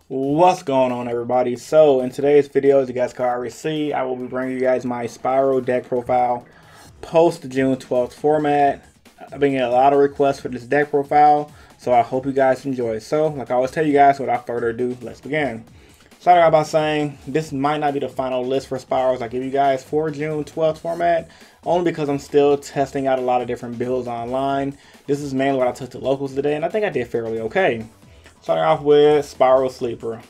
What's going on, everybody? So in today's video, as you guys can already see, I will be bringing you guys my Spyral deck profile post the June 12th format. I've been getting a lot of requests for this deck profile, so I hope you guys enjoy. So like I always tell you guys, without further ado, let's begin. Starting out by saying this might not be the final list for Spyrals I give you guys for June 12th format, only because I'm still testing out a lot of different builds online. This is mainly what I took to locals today, and I think I did fairly okay. Starting off with Spyral Sleeper.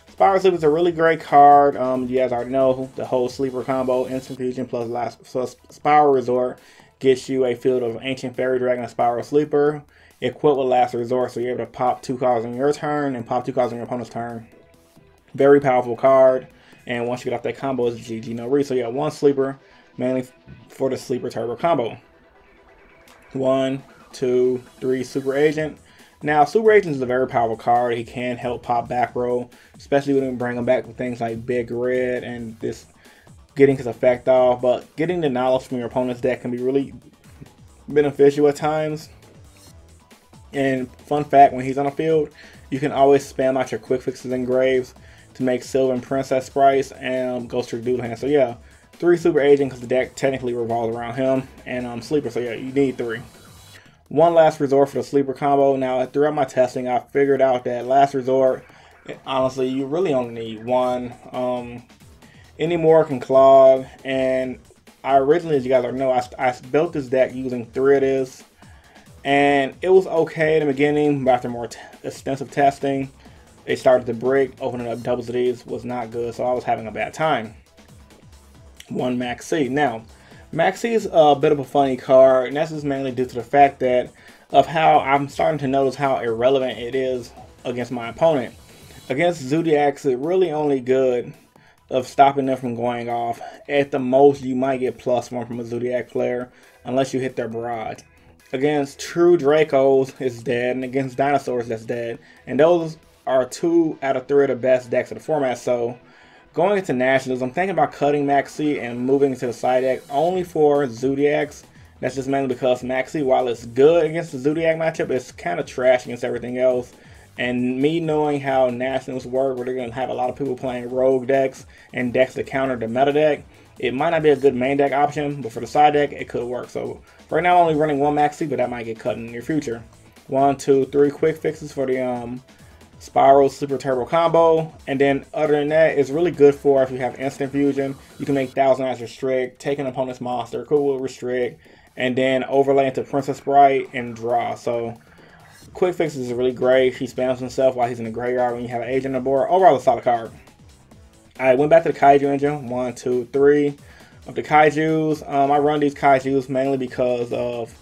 Spyral Sleeper is a really great card. You guys already know the whole Sleeper combo, Instant Fusion plus Spyral Resort gets you a field of Ancient Fairy Dragon and Spyral Sleeper, equipped with Last Resort, so you're able to pop 2 cards on your turn and pop 2 cards on your opponent's turn. Very powerful card, and once you get off that combo, it's GG no re. So you got 1 Sleeper, mainly for the Sleeper Turbo combo. 1, 2, 3 Super Agent. Now, Super Agent is a very powerful card. He can help pop back row, especially when you bring him back with things like Big Red and this getting his effect off. But getting the knowledge from your opponent's deck can be really beneficial at times. And fun fact, when he's on the field, you can always spam out your quick fixes and graves to make Silver and Princess sprites and Ghost Trick Doodle Hand. So yeah, 3 Super Agent because the deck technically revolves around him, and Sleeper. So yeah, you need 3. 1 Last Resort for the Sleeper combo. Now, throughout my testing, I figured out that Last Resort, honestly, you really only need 1. Any more can clog. And I originally, as you guys already know, I built this deck using 3 of this. And it was okay in the beginning, but after more extensive testing, it started to break. Opening up doubles of these was not good, so I was having a bad time. 1 Max C. Now, Maxi is a bit of a funny card, and that's just mainly due to the fact that of how I'm starting to notice how irrelevant it is against my opponent. Against Zodiacs, it's really only good of stopping them from going off. At the most, you might get +1 from a Zodiac player, unless you hit their barrage. Against True Dracos, it's dead, and against Dinosaurs, that's dead. And those are 2 out of 3 of the best decks of the format, so going into Nationals, I'm thinking about cutting Maxi and moving into the side deck only for Zodiacs. That's just mainly because Maxi, while it's good against the Zodiac matchup, it's kind of trash against everything else. And me knowing how Nationals work, where they're going to have a lot of people playing rogue decks and decks that counter the meta deck, it might not be a good main deck option, but for the side deck, it could work. So right now, I'm only running 1 Maxi, but that might get cut in the near future. 1, 2, 3 quick fixes for the Spyral Super Turbo combo, and then other than that, it's really good for if you have Instant Fusion. You can make Thousand Eyes Restrict, take an opponent's monster, cool Restrict, and then overlay into Princess Sprite and draw. So quick fixes is really great. He spams himself while he's in the graveyard when you have an agent on the board. Overall, a solid card. I went back to the Kaiju engine. 1, 2, 3 of the Kaijus. I run these Kaijus mainly because of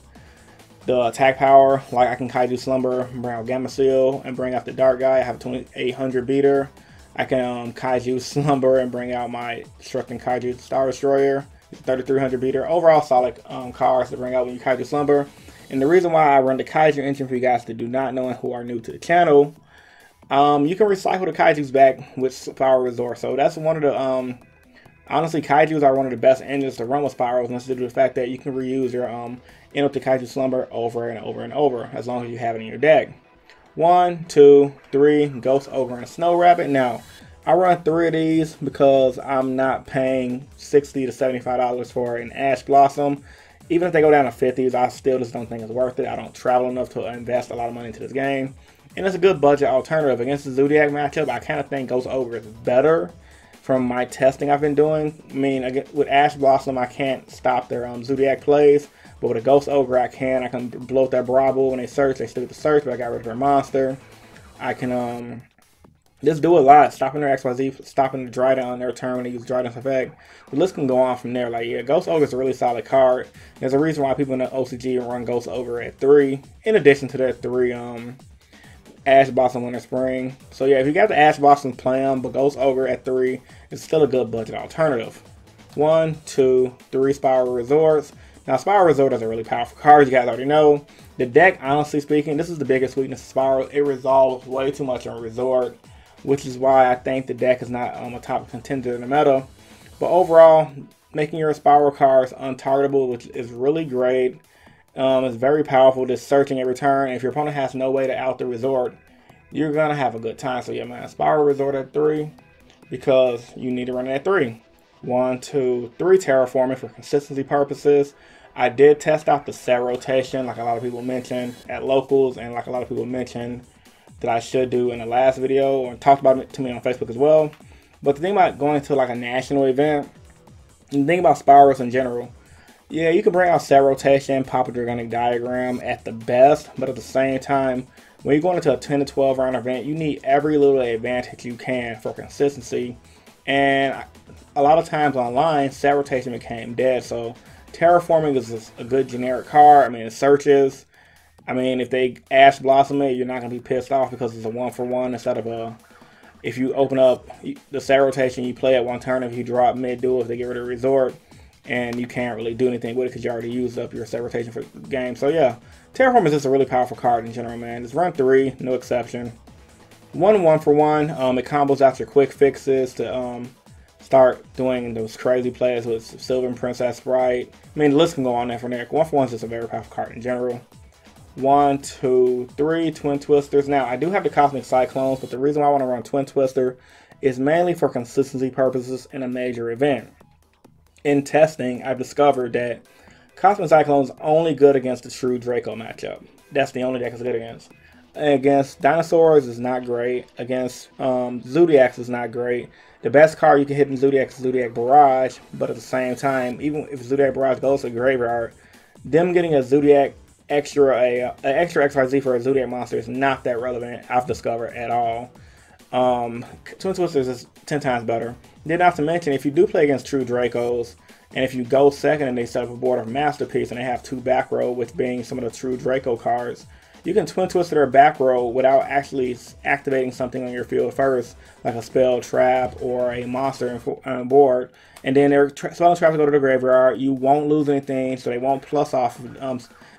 the attack power. Like I can Kaiju Slumber, bring out Gamma Seal, and bring out the Dark Guy. I have a 2800 beater. I can Kaiju Slumber and bring out my Destructing Kaiju Star Destroyer. 3300 beater. Overall solid cards to bring out when you Kaiju Slumber. And the reason why I run the Kaiju engine for you guys that do not know and who are new to the channel, you can recycle the Kaijus back with Spyral Resort. So that's one of the honestly, Kaijus are one of the best engines to run with Spyrals, and that's due to the fact that you can reuse your End of the Kaiju Slumber over and over and over, as long as you have it in your deck. 1, 2, 3 Ghost Ogre and Snow Rabbit. Now, I run 3 of these because I'm not paying $60 to $75 for an Ash Blossom. Even if they go down to 50s, I still just don't think it's worth it. I don't travel enough to invest a lot of money into this game, and it's a good budget alternative against the Zodiac matchup. I kind of think Ghost Ogre is better from my testing I've been doing. I mean, again, with Ash Blossom, I can't stop their Zodiac plays, but with a Ghost Ogre, I can. I can blow up their Bravo when they search. They still get the search, but I got rid of their monster. I can just do a lot, stopping their XYZ, stopping the Dryden on their turn when they use Dryden's effect. The list can go on from there. Like, yeah, Ghost Ogre is a really solid card. There's a reason why people in the OCG run Ghost Ogre at 3, in addition to their 3 Ash Blossom Winter Spring. So yeah, if you got the Ash Blossom, play them, but Ghost Ogre at 3 is still a good budget alternative. 1, 2, 3 Spyral Resorts. Now, Spyral Resort is a really powerful card, you guys already know. The deck, honestly speaking, this is the biggest weakness of Spyral. It resolves way too much on Resort, which is why I think the deck is not a top contender in the meta. But overall, making your Spyral cards untargetable, which is really great. It's very powerful, just searching every turn. If your opponent has no way to out the Resort, you're gonna have a good time. So yeah, man, Spyral Resort at 3 because you need to run it at 3. 1, 2, 3 terraforming for consistency purposes. I did test out the set rotation, like a lot of people mentioned at locals, and like a lot of people mentioned that I should do in the last video, and talked about it to me on Facebook as well. But the thing about going to like a national event, and the thing about Spyrals in general, yeah, you can bring out set rotation, pop a Dragonic Diagram at the best, but at the same time, when you're going into a 10 to 12 round event, you need every little advantage you can for consistency. And a lot of times online, set rotation became dead. So terraforming is a good generic card. I mean, it searches. I mean, if they Ash Blossom it, you're not going to be pissed off because it's a 1-for-1 instead of a... If you open up the set rotation, you play at one turn. If you drop mid-duel, if they get rid of Resort, and you can't really do anything with it because you already used up your set rotation for the game. So yeah, Terraform is just a really powerful card in general, man. It's run 3, no exception. 1-for-1. It combos out your quick fixes to start doing those crazy plays with Sylvan Princess Sprite. I mean, the list can go on there from there. 1-for-1 is just a very powerful card in general. 1, 2, 3 Twin Twisters. Now, I do have the Cosmic Cyclones, but the reason why I want to run Twin Twister is mainly for consistency purposes in a major event. In testing, I've discovered that Cosmic Cyclone is only good against the True Draco matchup. That's the only deck it's good against. Against Dinosaurs is not great. Against Zodiacs is not great. The best card you can hit in Zodiac is Zodiac Barrage, but at the same time, even if Zodiac Barrage goes to the graveyard, them getting a Zodiac extra XYZ for a Zodiac monster is not that relevant, I've discovered, at all. Twin Twisters is 10 times better. Then not to mention, if you do play against True Dracos, and if you go second and they set up a board of Masterpiece and they have 2 back row, which being some of the True Draco cards, you can Twin Twist their back row without actually activating something on your field first, like a spell, trap, or a monster on board. And then their spell and traps go to the graveyard. You won't lose anything, so they won't plus off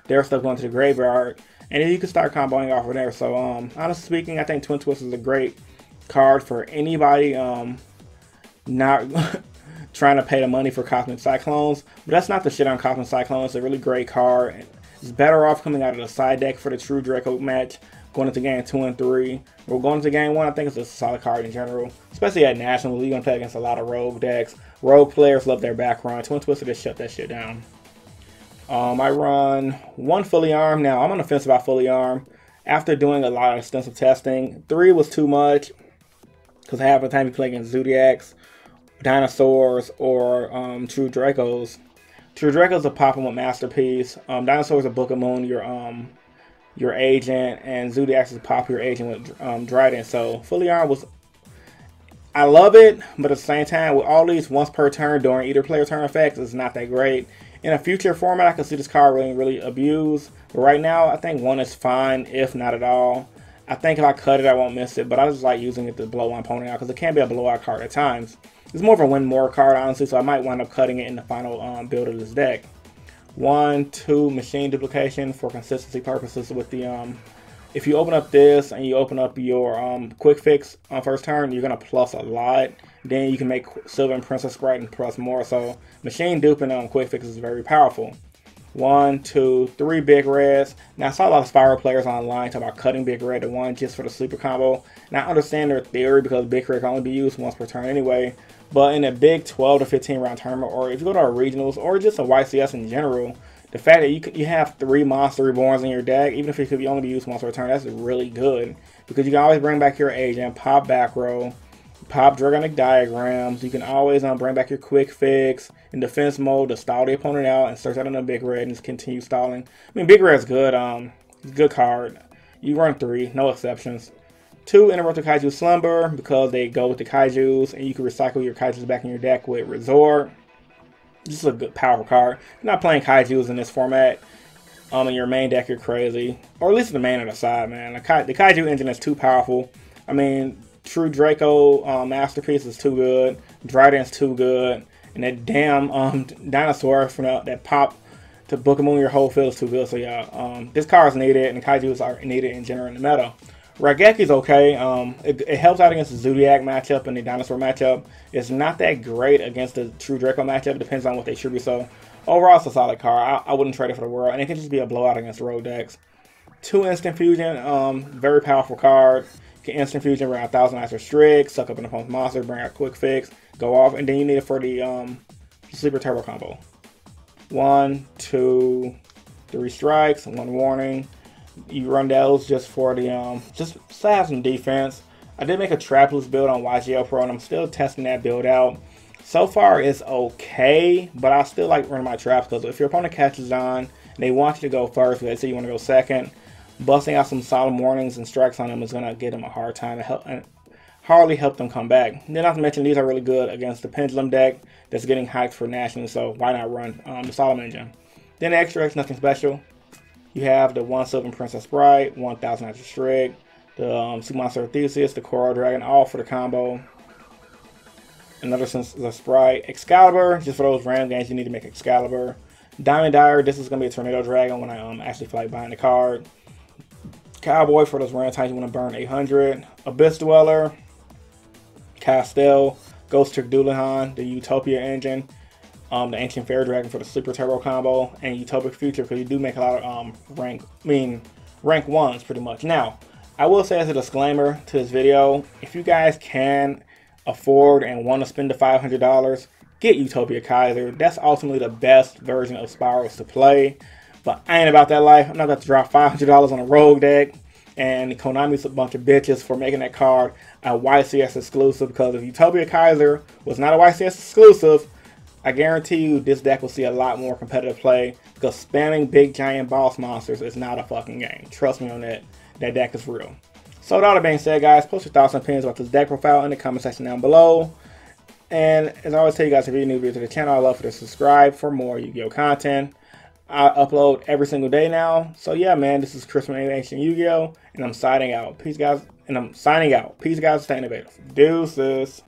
their stuff going to the graveyard. And then you can start comboing off of there. So, honestly speaking, I think Twin Twist is a great card for anybody not trying to pay the money for Cosmic Cyclones. But that's not the shit on Cosmic Cyclones. It's a really great card. It's better off coming out of the side deck for the True Draco match, going into game 2 and 3. We're going into game 1, I think it's a solid card in general. Especially at Nationals, you're going to play against a lot of rogue decks. Rogue players love their back run. Twin Twister just shut that shit down. I run 1 fully armed. Now, I'm on the fence about fully armed. After doing a lot of extensive testing, 3 was too much. Because half the time you play against Zodiacs, Dinosaurs, or True Dracos. True Dracos are popping with Masterpiece. Dinosaurs are Book of Moon, your agent, and Zodiacs is pop your agent with Dryden. So fully armed was, I love it, but at the same time, with all these once per turn during either player turn effects, it's not that great. In a future format, I can see this card really abused. But right now, I think 1 is fine, if not at all. I think if I cut it, I won't miss it, but I just like using it to blow my opponent out because it can be a blowout card at times. It's more of a win more card, honestly, so I might wind up cutting it in the final build of this deck. 1, 2 machine duplication for consistency purposes with the if you open up this and you open up your quick fix on first turn, you're gonna plus a lot. Then you can make Sylvan Princess Sprite and plus more. So machine duping on quick fix is very powerful. 1, 2, 3 big reds. Now I saw a lot of Spyral players online talk about cutting big red to 1 just for the sleeper combo. And I understand their theory because big red can only be used once per turn anyway. But in a big 12 to 15 round tournament, or if you go to our regionals, or just a YCS in general, the fact that you have 3 monster reborns in your deck, even if it could only be used once per turn, that's really good. Because you can always bring back your agent, pop back row, pop Dragonic Diagrams. You can always bring back your quick fix in defense mode to stall the opponent out and search out on a big red and just continue stalling. I mean, big red's good. It's a good card. You run 3, no exceptions. 2 Interrupted Kaiju Slumber because they go with the Kaijus and you can recycle your Kaijus back in your deck with Resort. This is a good, powerful card. You're not playing Kaijus in this format. In your main deck, you're crazy. Or at least the main or the side, man. The Kaiju engine is too powerful. I mean, True Draco Masterpiece is too good. Dryden's too good. And that damn dinosaur from that pop to Book of Moon your whole field is too good. So yeah, this card is needed and the Kaijus are needed in general in the meta. Raigeki's okay. It helps out against the Zodiac matchup and the Dinosaur matchup. It's not that great against the True Draco matchup. It depends on what they tribute. So overall, it's a solid card. I wouldn't trade it for the world. And it can just be a blowout against rogue decks. 2 Instant Fusion. Very powerful card. Get instant fusion, bring out 1,000 Ice or Strict, suck up an opponent's monster, bring out quick fix, go off, and then you need it for the sleeper turbo combo. 1, 2, 3 strikes, 1 warning. You run those just for the just to have some defense. I did make a trapless build on YGL Pro, and I'm still testing that build out. So far it's okay, but I still like running my traps, because if your opponent catches on and they want you to go first, let's say you want to go second, busting out some solemn warnings and strikes on them is going to give them a hard time and hardly help them come back. Then not to mention, these are really good against the Pendulum deck that's getting hyped for National, so why not run the Solemn Engine. Then the extra X, nothing special. You have the 1 Sylvan Princess Sprite, 1,000 Extra Strict, the Sea Monster Theseus, the Coral Dragon, all for the combo. Another the Sprite. Excalibur, just for those random games you need to make Excalibur. Diamond Dyer, this is going to be a Tornado Dragon when I actually feel like buying the card. Cowboy, for those random times you want to burn 800. Abyss Dweller. Castel. Ghost Trick Dullahan, the Utopia Engine. The Ancient Fair Dragon for the Sleeper Turbo combo. And Utopic Future, because you do make a lot of rank 1s pretty much. Now, I will say as a disclaimer to this video, if you guys can afford and want to spend the $500, get Utopia Kaiser. That's ultimately the best version of Spyrals to play. But I ain't about that life. I'm not about to drop $500 on a rogue deck. And Konami's a bunch of bitches for making that card a YCS exclusive, because if Utopia Kaiser was not a YCS exclusive, I guarantee you this deck will see a lot more competitive play, because spamming big giant boss monsters is not a fucking game. Trust me on that. That deck is real. So with all that being said, guys, post your thoughts and opinions about this deck profile in the comment section down below. And as I always tell you guys, if you're new to the channel, I'd love for you to subscribe for more Yu-Gi-Oh content. I upload every single day now. So yeah, man, this is Chris from Ancient Yu-Gi-Oh, and I'm signing out. Peace, guys. Peace, guys. Stay innovative. Deuces.